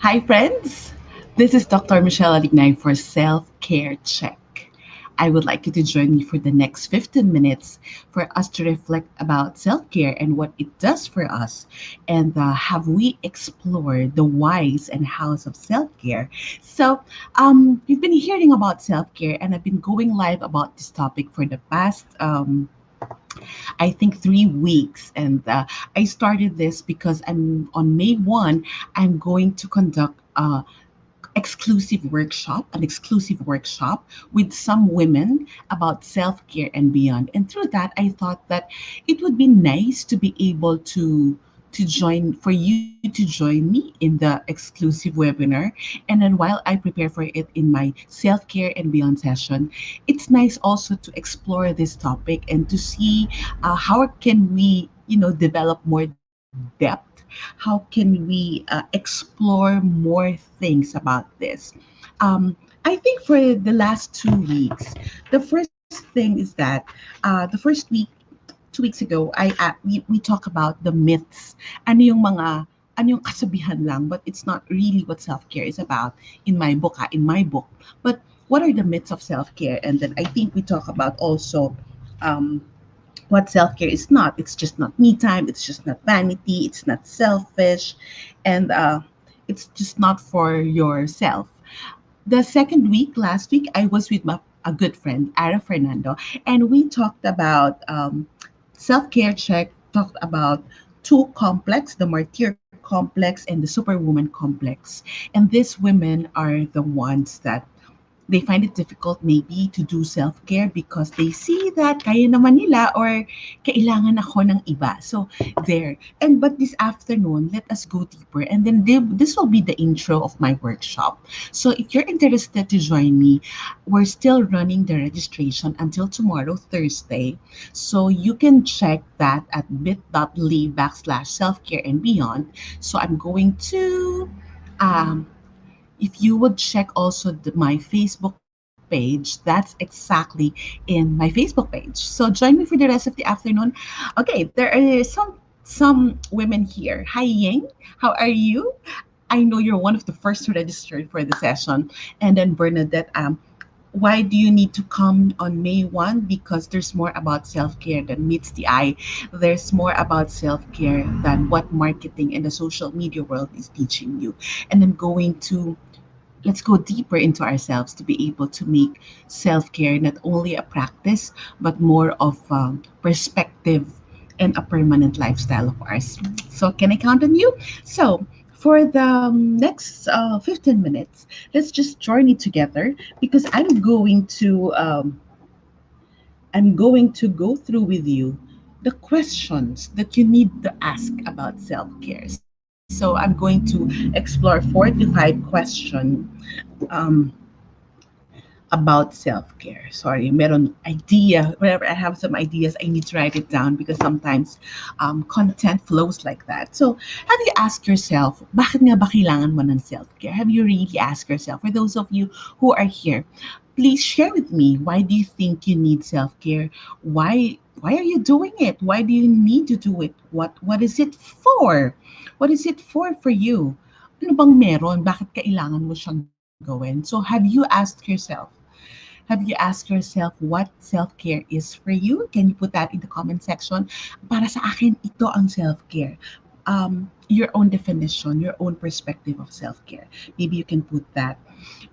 Hi, friends. This is Dr. Michele for Self Care Check. I would like you to join me for the next 15 minutes for us to reflect about self care and what it does for us. And have we explored the whys and hows of self care? We've been hearing about self care, and I've been going live about this topic for the past I think 3 weeks. And I started this because I'm on May 1, I'm going to conduct an exclusive workshop with some women about self-care and beyond. And through that, I thought that it would be nice to be able to join for you to join me in the exclusive webinar. And then while I prepare for it in my self-care and beyond session, it's nice also to explore this topic and to see how can we develop more depth, how can we explore more things about this. I think for the last 2 weeks, the first thing is that the first week 2 weeks ago, we talk about the myths. Ano yung kasabihan lang, but it's not really what self-care is about in my book. But what are the myths of self-care? And then I think we talk about also um, what self-care is not. It's just not me time, it's just not vanity, it's not selfish, and it's just not for yourself. The second week, last week, I was with a good friend, Ara Fernando, and we talked about self-care check, talked about two complex, the martyr complex and the superwoman complex. And these women are the ones that they find it difficult maybe to do self-care because they see that kaya naman nila or kailangan ako ng iba. So there. And but this afternoon, let us go deeper. And then this will be the intro of my workshop. So if you're interested to join me, we're still running the registration until tomorrow, Thursday. So you can check that at bit.ly/self-care and beyond. So I'm going to um, if you would check also my Facebook page, that's exactly in my Facebook page. So join me for the rest of the afternoon. Okay, there are some women here. Hi Ying, how are you? I know you're one of the first to register for the session. And then Bernadette, why do you need to come on May 1? Because there's more about self care than meets the eye. There's more about self care than what marketing and the social media world is teaching you. And then going to let's go deeper into ourselves to be able to make self-care not only a practice but more of perspective and a permanent lifestyle of ours. So can I count on you? So for the next 15 minutes, let's just journey together because I'm going to go through with you the questions that you need to ask about self-care. So I'm going to explore 4 to 5 questions um, about self-care. Sorry, meron idea. Whenever I have some ideas, I need to write it down because sometimes content flows like that. So, have you asked yourself, bakit nga ba kailangan mo ng self-care? Have you really asked yourself? For those of you who are here, please share with me, why do you think you need self-care? Why are you doing it? Why do you need to do it? What is it for? What is it for you? Ano bang meron? Bakit kailangan mo siyang gawin? So have you asked yourself? Have you asked yourself what self-care is for you? Can you put that in the comment section? Para sa akin, ito ang self-care. Your own definition, your own perspective of self-care. Maybe you can put that.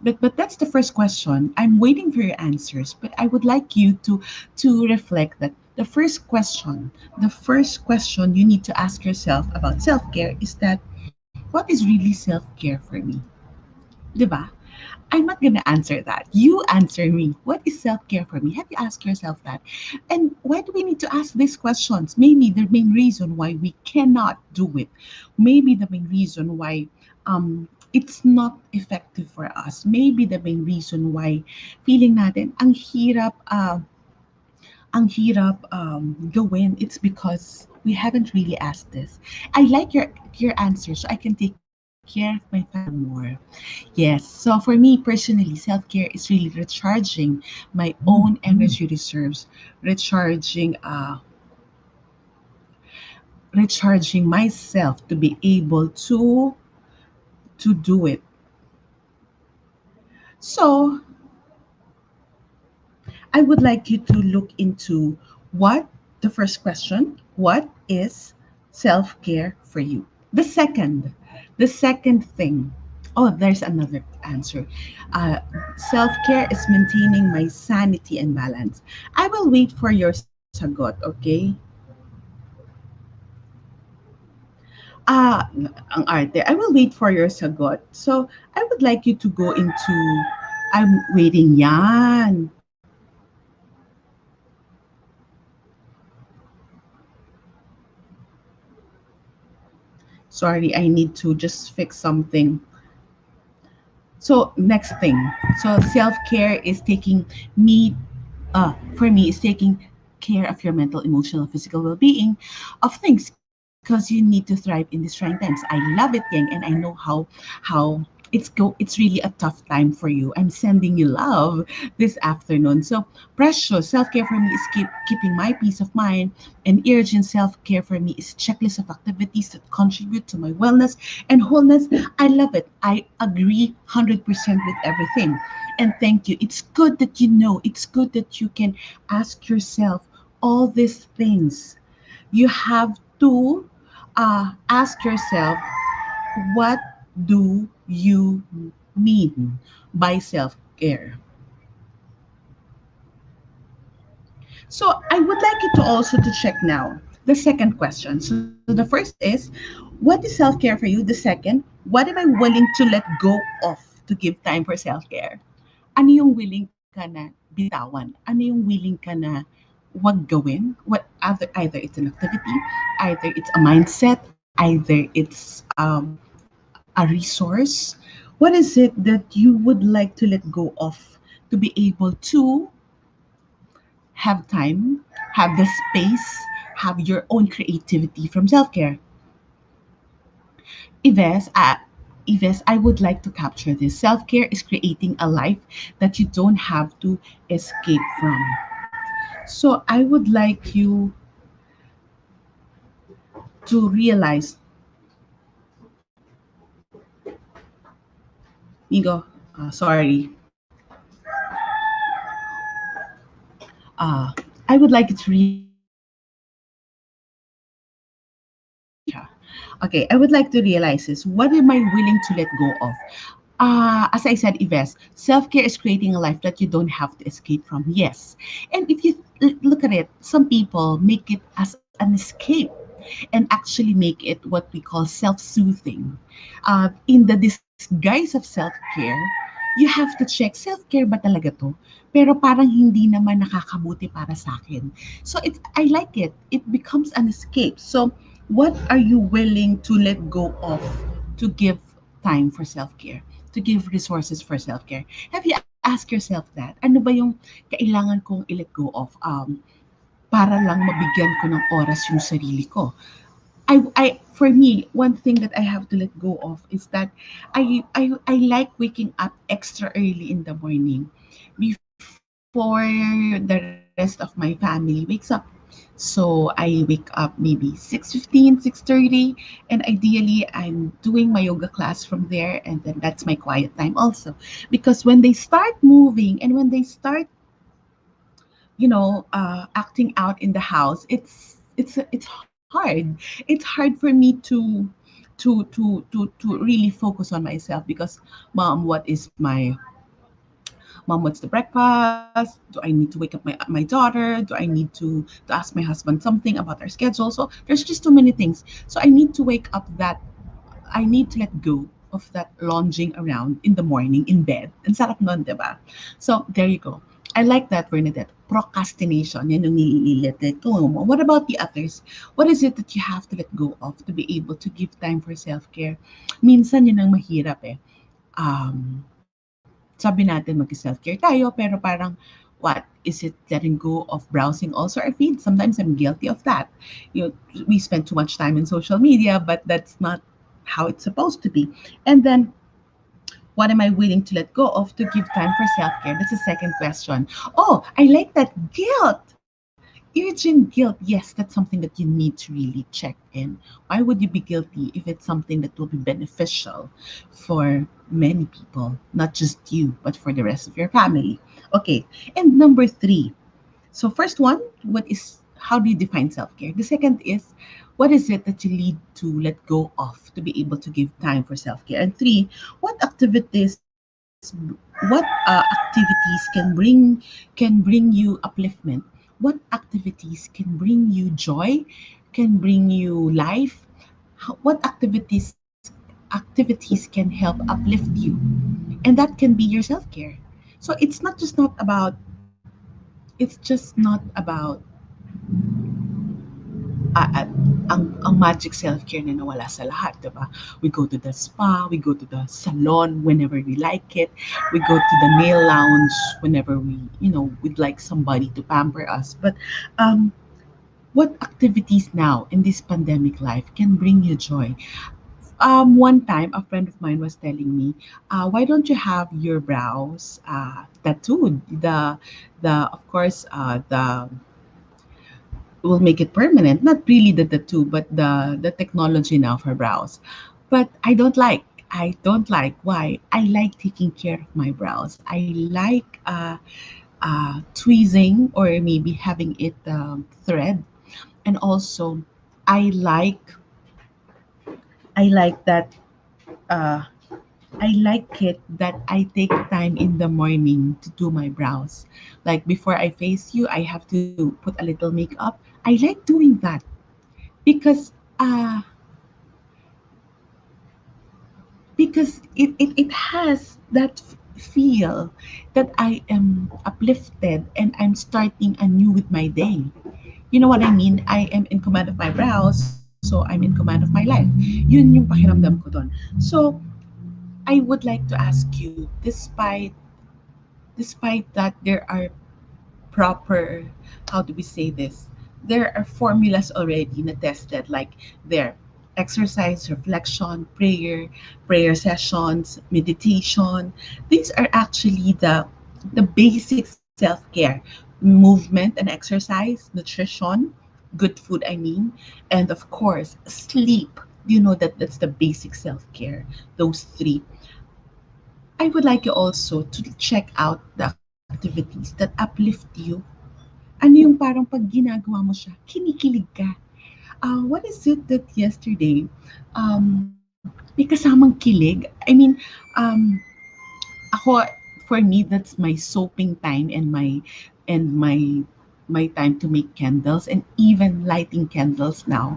But that's the first question. I'm waiting for your answers, but I would like you to reflect that the first question you need to ask yourself about self-care is that what is really self-care for me? 'Di ba? I'm not gonna answer that. You answer me. What is self-care for me? Have you asked yourself that? And why do we need to ask these questions? Maybe the main reason why we cannot do it. Maybe the main reason why it's not effective for us. Maybe the main reason why feeling natin ang hirap gawin. It's because we haven't really asked this. I like your answer, so I can take care of my family more. Yes. So for me personally, self-care is really recharging my own energy reserves, recharging recharging myself to be able to do it. So I would like you to look into what the first question, what is self-care for you? The second thing, oh, there's another answer. Uh, Self-care is maintaining my sanity and balance. I will wait for your sagot, okay? Ah, ang arte. I will wait for your sagot. So, I would like you to go into, I'm waiting yan. Sorry, I need to just fix something. So next thing, so self care is taking me, for me, is taking care of your mental, emotional, physical well being of things because you need to thrive in these trying times. I love it, Yang, and I know how it's really a tough time for you. I'm sending you love this afternoon. So precious self care for me is keeping my peace of mind, and urgent self care for me is checklist of activities that contribute to my wellness and wholeness. I love it. I agree 100% with everything. And thank you. It's good that you know, it's good that you can ask yourself all these things. You have to ask yourself, what do you mean by self care? So I would like you to also to check now the second question. So the first is, what is self-care for you? The second, what am I willing to let go of to give time for self-care? Ano yung willing ka na bitawan? Ano yung willing ka na wag gawin? What either it's an activity, either it's a mindset, either it's a resource. What is it that you would like to let go of to be able to have time, have the space, have your own creativity from self care? Yves, Yves, I would like to capture this. Self care is creating a life that you don't have to escape from. So I would like you to realize, Migo, sorry, uh, I would like you to realize this. Okay, I would like to realize this. What am I willing to let go of? As I said, Yves, self care is creating a life that you don't have to escape from. Yes. And if you look at it, some people make it as an escape and actually make it what we call self soothing. In the disguise of self care, you have to check, self care ba talaga to? Pero parang hindi naman nakakabuti para sa akin. So I like it. It becomes an escape. So what are you willing to let go of to give time for self-care, to give resources for self-care? Have you asked yourself that? Ano ba yung kailangan kong i-let go of para lang mabigyan ko ng oras yung sarili ko? For me, one thing that I have to let go of is that I like waking up extra early in the morning before the rest of my family wakes up. So I wake up maybe 6:15, 6:30, and ideally I'm doing my yoga class from there, and then that's my quiet time also. Because when they start moving and when they start, acting out in the house, it's hard. It's hard for me to really focus on myself because, mom, what's the breakfast? Do I need to wake up my daughter? Do I need to ask my husband something about our schedule? So there's just too many things. So I need to wake up that I need to let go of that lounging around in the morning in bed. Ang sarap nun, di ba? So there you go. I like that, Bernadette. Procrastination. Yan yung nililit ko mo. What about the others? What is it that you have to let go of to be able to give time for self-care? Minsan yun ang mahirap eh. Sabi natin mag-self-care tayo, pero parang, what? Is it letting go of browsing also our feed? Sometimes I'm guilty of that. We spend too much time in social media, but that's not how it's supposed to be. And then, what am I willing to let go of to give time for self care? That's the second question. Oh, I like that. Guilt. Urgent guilt, yes, that's something that you need to really check in. Why would you be guilty if it's something that will be beneficial for many people, not just you, but for the rest of your family? Okay, and number three. So, first one, how do you define self care? The second is, what is it that you need to let go of to be able to give time for self care? And three, what activities can bring you upliftment? What activities can bring you joy? Can bring you life? What activities can help uplift you? And that can be your self care. So it's just not about ang magic self-care na nawala sa lahat, di ba? We go to the spa, we go to the salon whenever we like it, we go to the nail lounge whenever we'd like somebody to pamper us. But um, what activities now in this pandemic life can bring you joy? One time, a friend of mine was telling me, why don't you have your brows tattooed? Of course, the will make it permanent. Not really the tattoo, but the technology now for brows. But I don't like. I don't like. Why? I like taking care of my brows. I like tweezing or maybe having it thread, and also I like I like that uh, I like it that I take time in the morning to do my brows. Like before I face you, I have to put a little makeup. I like doing that because uh it has that feel that I am uplifted and I'm starting anew with my day. You know what I mean? I am in command of my brows, so I'm in command of my life. Yun yung pakiramdam ko doon. So, I would like to ask you, despite that there are proper, how do we say this? There are formulas already na tested, like there, exercise, reflection, prayer sessions, meditation. These are actually the basic self-care, movement and exercise, nutrition, good food, I mean, and of course, sleep. You know that that's the basic self-care, those three. I would like you also to check out the activities that uplift you. Ano yung parang pag ginagawa mo siya, kinikilig ka. What is it that yesterday, may kasamang kilig? I mean, um, ako, for me, that's my soaping time and my time to make candles and even lighting candles now.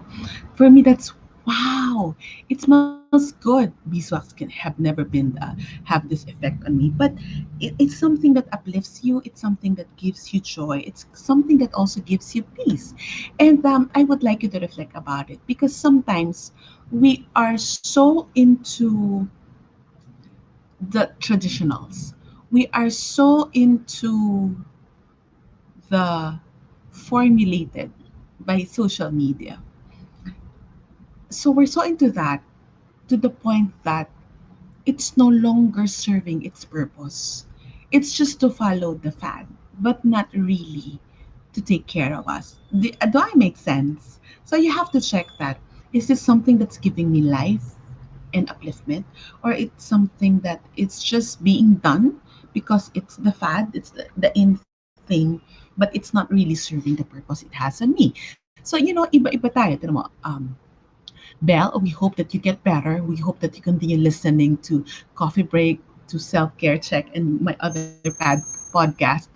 For me, that's wow. It smells good. Beeswax can have never been have this effect on me, but it's something that uplifts you. It's something that gives you joy. It's something that also gives you peace. And I would like you to reflect about it because sometimes we are so into the traditionals. We are so into the formulated by social media. So we're so into that to the point that it's no longer serving its purpose. It's just to follow the fad, but not really to take care of us. Do I make sense? So you have to check that. Is this something that's giving me life and upliftment, or it's something that it's just being done because it's the fad, it's the in thing, but it's not really serving the purpose it has on me. So iba-iba tayo. Tignan mo, Belle, we hope that you get better. We hope that you continue listening to Coffee Break, to Self Care Check, and my other podcast.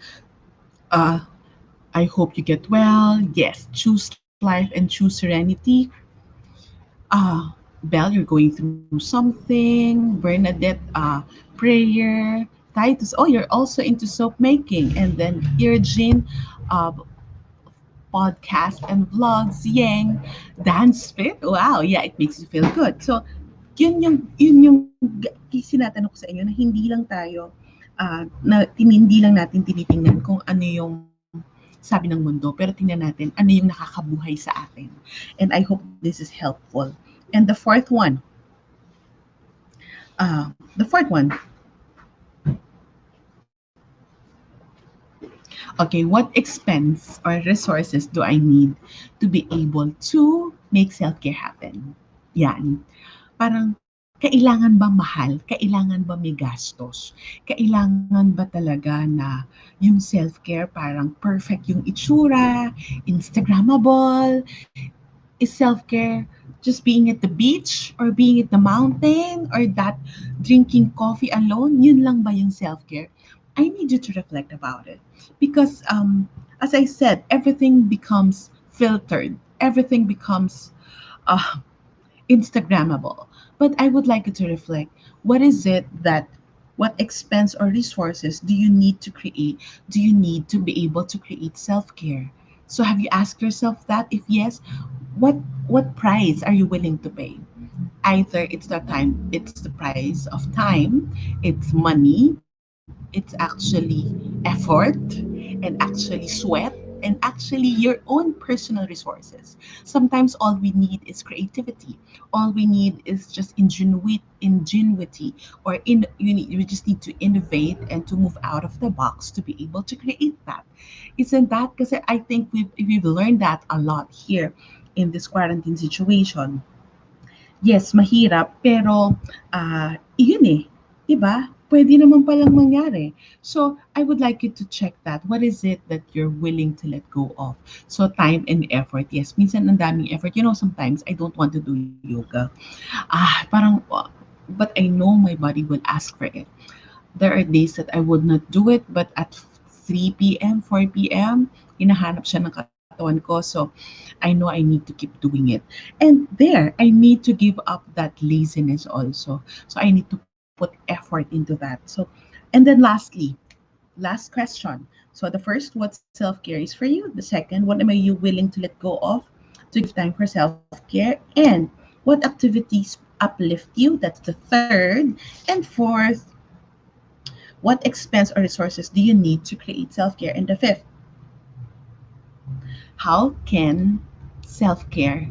Uh, I hope you get well. Yes, choose life and choose serenity. Belle, you're going through something. Bernadette, prayer. Titus, oh, you're also into soap making. And then Irjin, uh, podcast and vlogs. Yang, dance fit. Wow, yeah, it makes you feel good. So, kasi tinatanong ko sa inyo na hindi lang tayo, hindi lang natin tinitingnan kung ano yung sabi ng mundo, pero tingnan natin ano yung nakakabuhay sa atin. And I hope this is helpful. And the fourth one, Okay, what expense or resources do I need to be able to make self-care happen? Yan. Parang kailangan ba mahal? Kailangan ba may gastos? Kailangan ba talaga na yung self-care parang perfect yung itsura, Instagrammable? Is self-care just being at the beach or being at the mountain or that drinking coffee alone? Yun lang ba yung self-care? I need you to reflect about it because as I said, everything becomes filtered. Everything becomes uh, Instagrammable. But I would like you to reflect, what is it that what expense or resources do you need to create? Do you need to be able to create self-care? So have you asked yourself that? If yes, what what price are you willing to pay? Either it's the time, it's the price of time, it's money, it's actually effort and actually sweat and actually your own personal resources. Sometimes all we need is creativity. All we need is just ingenuity, or we just need to innovate and to move out of the box to be able to create that. Isn't that? Because I think we've learned that a lot here in this quarantine situation. Yes, mahirap, pero iyon eh, 'di ba? Pwede naman palang mangyari. So, I would like you to check that. What is it that you're willing to let go of? So, time and effort. Yes, minsan ang daming effort. You know, sometimes I don't want to do yoga. Parang, but I know my body will ask for it. There are days that I would not do it, but at 3 p.m., 4 p.m., hinahanap siya ng katawan ko. So, I know I need to keep doing it. And there, I need to give up that laziness also. So, I need to put effort into that. So, and then lastly, last question. So, the first, what self care is for you. The second, what am I you willing to let go of to give time for self care? And what activities uplift you? That's the third. And fourth, what expense or resources do you need to create self care? And the fifth, how can self care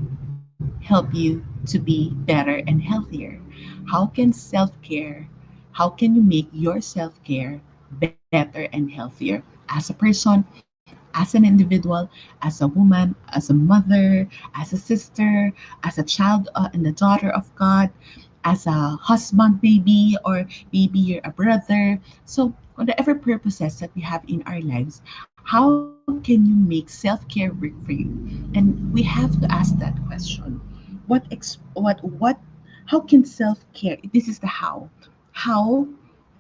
help you to be better and healthier? How can self care, how can you make your self care better and healthier as a person, as an individual, as a woman, as a mother, as a sister, as a child and a daughter of God, as a husband, maybe, or maybe you're a brother. So, whatever purposes that we have in our lives, how can you make self care work for you? And we have to ask that question. What how can self care, this is the how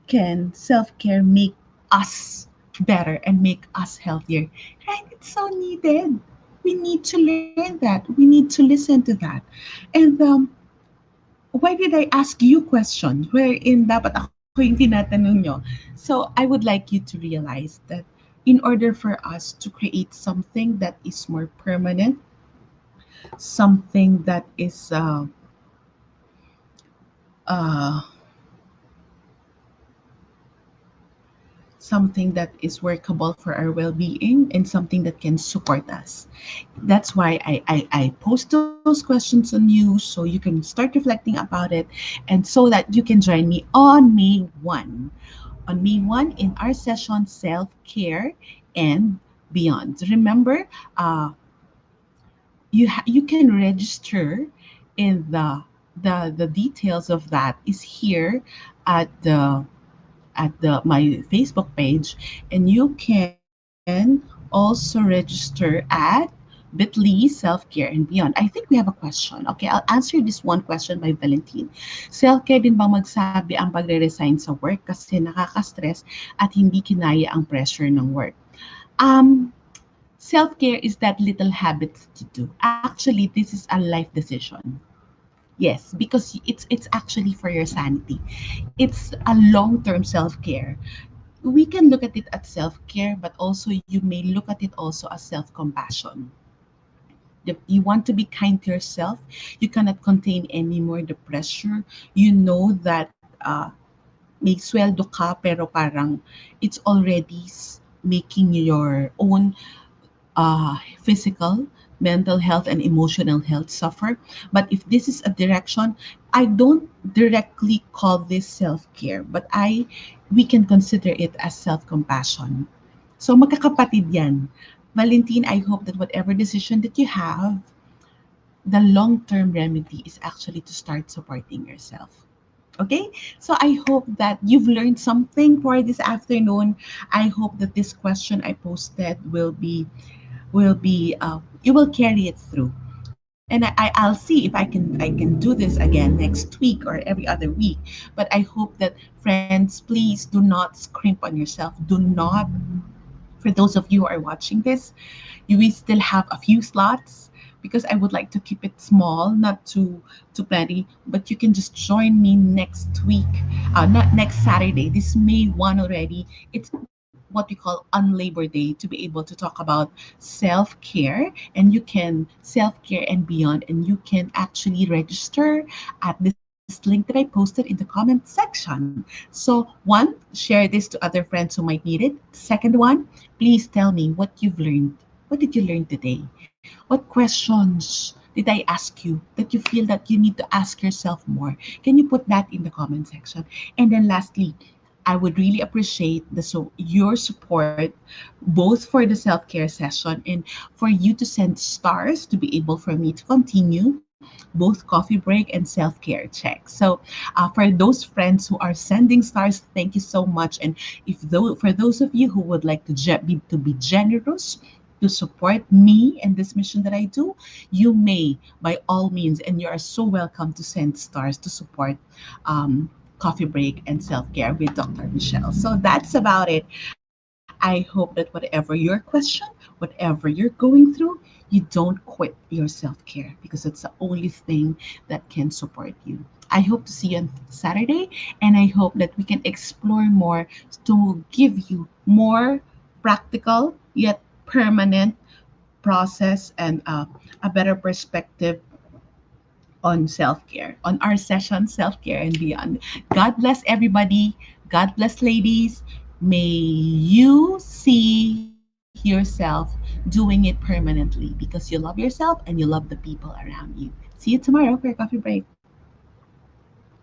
can self care make us better and make us healthier? Right? It's so needed. We need to learn that. We need to listen to that. And why did I ask you question wherein dapat ako yung tinatanong nyo? So I would like you to realize that in order for us to create something that is more permanent, something that is uh, something that is workable for our well-being and something that can support us. That's why I post those questions on you so you can start reflecting about it, and so that you can join me on May 1. On May 1 in our session, Self-Care and Beyond. Remember, you can register in the details of that is here at the my Facebook page, and you can also register at bit.ly self-care and beyond. I think we have a question. Okay, I'll answer this one question by Valentine. Self-care din bang magsabi ang pagre-resign sa work kasi nakaka-stress at hindi kinaya ang pressure ng work? Um, Self-care is that little habits to do. Actually, this is a life decision. Yes, because it's actually for your sanity. It's a long-term self-care. We can look at it as self-care, but also you may look at it also as self-compassion. If you want to be kind to yourself, you cannot contain anymore the pressure. You know that may sweldo ka pero parang it's already making your own physical, mental health, and emotional health suffer. But if this is a direction, I don't directly call this self care, but we can consider it as self compassion. So magkakapatid yan. Valentine, I hope that whatever decision that you have, the long-term remedy is actually to start supporting yourself. Okay? So I hope that you've learned something for this afternoon. I hope that this question I posted will be you will carry it through. And I'll see if I can do this again next week or every other week. But I hope that, friends, please do not scrimp on yourself. Do not, for those of you who are watching this, you will still have a few slots, because I would like to keep it small, not too plenty. But you can just join me next week, not next Saturday. This May 1 already. It's what we call on Labor Day, to be able to talk about self care, and you can self care and beyond, and you can actually register at this link that I posted in the comment section. So, one, share this to other friends who might need it. Second one, please tell me what you've learned. What did you learn today? What questions did I ask you that you feel that you need to ask yourself more? Can you put that in the comment section? And then lastly, I would really appreciate your support, both for the self-care session and for you to send stars to be able for me to continue both coffee break and self-care check. So for those friends who are sending stars, thank you so much. And if though for those of you who would like to be generous to support me and this mission that I do, you may, by all means, and you are so welcome to send stars to support Coffee Break and Self Care with Dr. Michelle. So that's about it. I hope that whatever your question, whatever you're going through, you don't quit your self care, because it's the only thing that can support you. I hope to see you on Saturday, and I hope that we can explore more to give you more practical yet permanent process, and a better perspective on self care, on our session, self care and beyond. God bless everybody. God bless, ladies. May you see yourself doing it permanently, because you love yourself and you love the people around you. See you tomorrow for a coffee break.